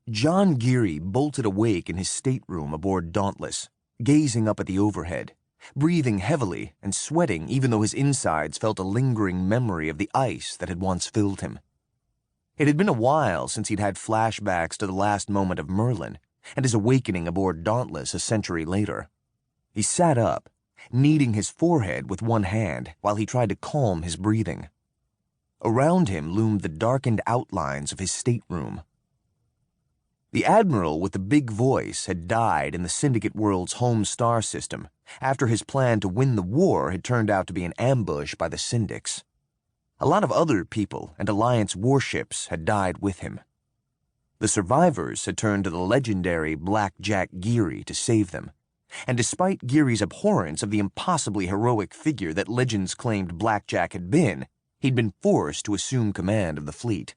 John Geary bolted awake in his stateroom aboard Dauntless, gazing up at the overhead, breathing heavily and sweating even though his insides felt a lingering memory of the ice that had once filled him. It had been a while since he'd had flashbacks to the last moment of Merlin and his awakening aboard Dauntless a century later. He sat up, kneading his forehead with one hand while he tried to calm his breathing. Around him loomed the darkened outlines of his stateroom. The admiral with the big voice had died in the Syndicate Worlds' home star system after his plan to win the war had turned out to be an ambush by the Syndics. A lot of other people and Alliance warships had died with him. The survivors had turned to the legendary Black Jack Geary to save them, and despite Geary's abhorrence of the impossibly heroic figure that legends claimed Black Jack had been, he'd been forced to assume command of the fleet.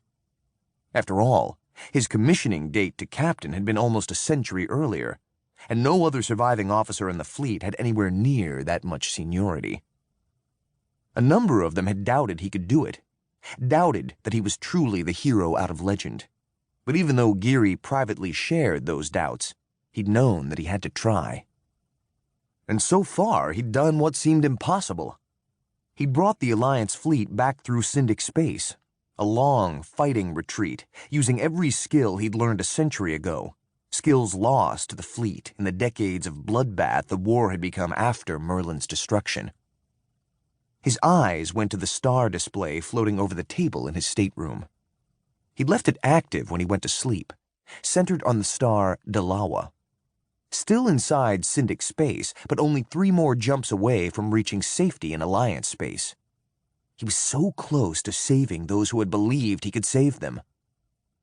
After all, his commissioning date to captain had been almost a century earlier, and no other surviving officer in the fleet had anywhere near that much seniority. A number of them had doubted he could do it, doubted that he was truly the hero out of legend. But even though Geary privately shared those doubts, he'd known that he had to try. And so far, he'd done what seemed impossible. He'd brought the Alliance fleet back through Syndic space, a long, fighting retreat, using every skill he'd learned a century ago, skills lost to the fleet in the decades of bloodbath the war had become after Merlin's destruction. His eyes went to the star display floating over the table in his stateroom. He'd left it active when he went to sleep, centered on the star Dalawa. Still inside Syndic space, but only 3 more jumps away from reaching safety in Alliance space. He was so close to saving those who had believed he could save them.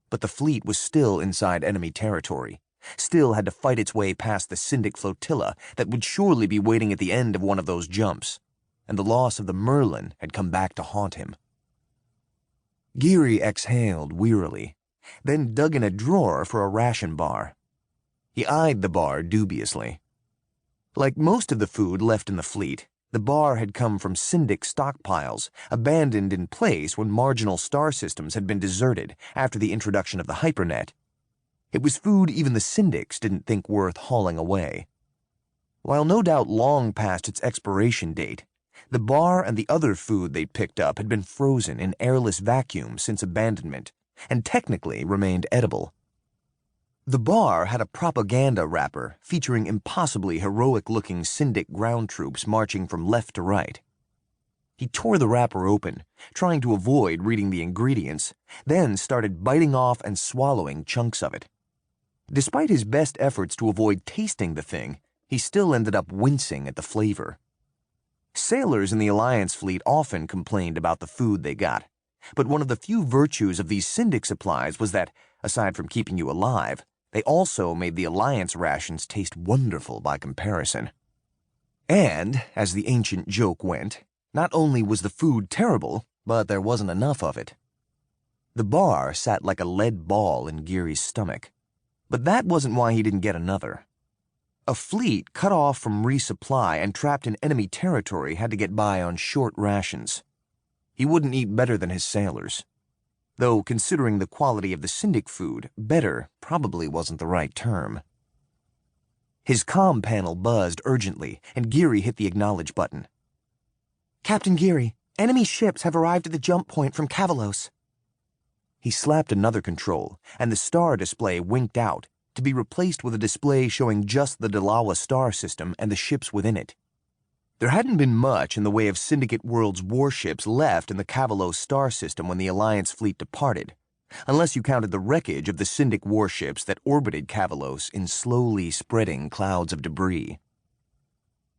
But the fleet was still inside enemy territory, still had to fight its way past the Syndic flotilla that would surely be waiting at the end of one of those jumps, and the loss of the Merlin had come back to haunt him. Geary exhaled wearily, then dug in a drawer for a ration bar. He eyed the bar dubiously. Like most of the food left in the fleet, the bar had come from Syndic stockpiles, abandoned in place when marginal star systems had been deserted after the introduction of the hypernet. It was food even the Syndics didn't think worth hauling away. While no doubt long past its expiration date, the bar and the other food they'd picked up had been frozen in airless vacuum since abandonment, and technically remained edible. The bar had a propaganda wrapper featuring impossibly heroic-looking Syndic ground troops marching from left to right. He tore the wrapper open, trying to avoid reading the ingredients, then started biting off and swallowing chunks of it. Despite his best efforts to avoid tasting the thing, he still ended up wincing at the flavor. Sailors in the Alliance fleet often complained about the food they got, but one of the few virtues of these Syndic supplies was that, aside from keeping you alive, they also made the Alliance rations taste wonderful by comparison. And, as the ancient joke went, not only was the food terrible, but there wasn't enough of it. The bar sat like a lead ball in Geary's stomach, but that wasn't why he didn't get another. A fleet cut off from resupply and trapped in enemy territory had to get by on short rations. He wouldn't eat better than his sailors. Though, considering the quality of the Syndic food, better probably wasn't the right term. His comm panel buzzed urgently, and Geary hit the acknowledge button. "Captain Geary, enemy ships have arrived at the jump point from Cavalos." He slapped another control, and the star display winked out, to be replaced with a display showing just the Dalawa star system and the ships within it. There hadn't been much in the way of Syndicate Worlds warships left in the Cavalos star system when the Alliance fleet departed, unless you counted the wreckage of the Syndic warships that orbited Cavalos in slowly spreading clouds of debris.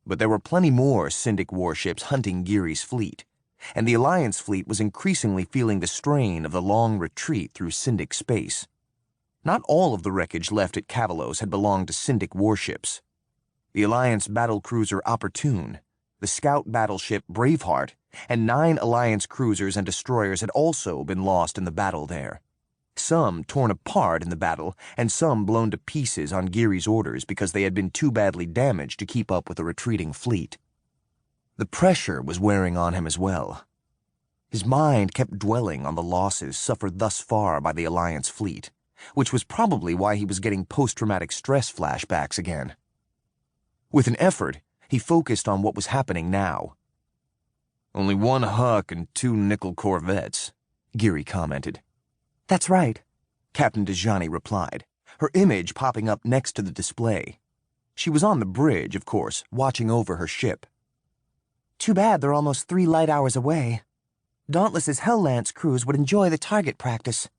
But there were plenty more Syndic warships hunting Geary's fleet, and the Alliance fleet was increasingly feeling the strain of the long retreat through Syndic space. Not all of the wreckage left at Cavalos had belonged to Syndic warships. The Alliance battlecruiser Opportune, the scout battleship Braveheart, and 9 Alliance cruisers and destroyers had also been lost in the battle there. Some torn apart in the battle, and some blown to pieces on Geary's orders because they had been too badly damaged to keep up with the retreating fleet. The pressure was wearing on him as well. His mind kept dwelling on the losses suffered thus far by the Alliance fleet, which was probably why he was getting post-traumatic stress flashbacks again. With an effort, he focused on what was happening now. "Only one Huck and 2 nickel corvettes," Geary commented. "That's right," Captain Dejani replied, her image popping up next to the display. She was on the bridge, of course, watching over her ship. "Too bad they're almost 3 light hours away. Dauntless's Hell Lance crews would enjoy the target practice."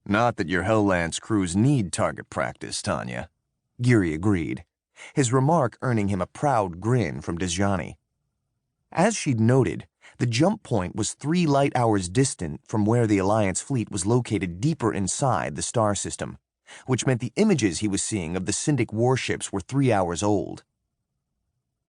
"Not that your Hell Lance crews need target practice, Tanya," Geary agreed, his remark earning him a proud grin from Dejani. As she'd noted, the jump point was 3 light hours distant from where the Alliance fleet was located deeper inside the star system, which meant the images he was seeing of the Syndic warships were 3 hours old.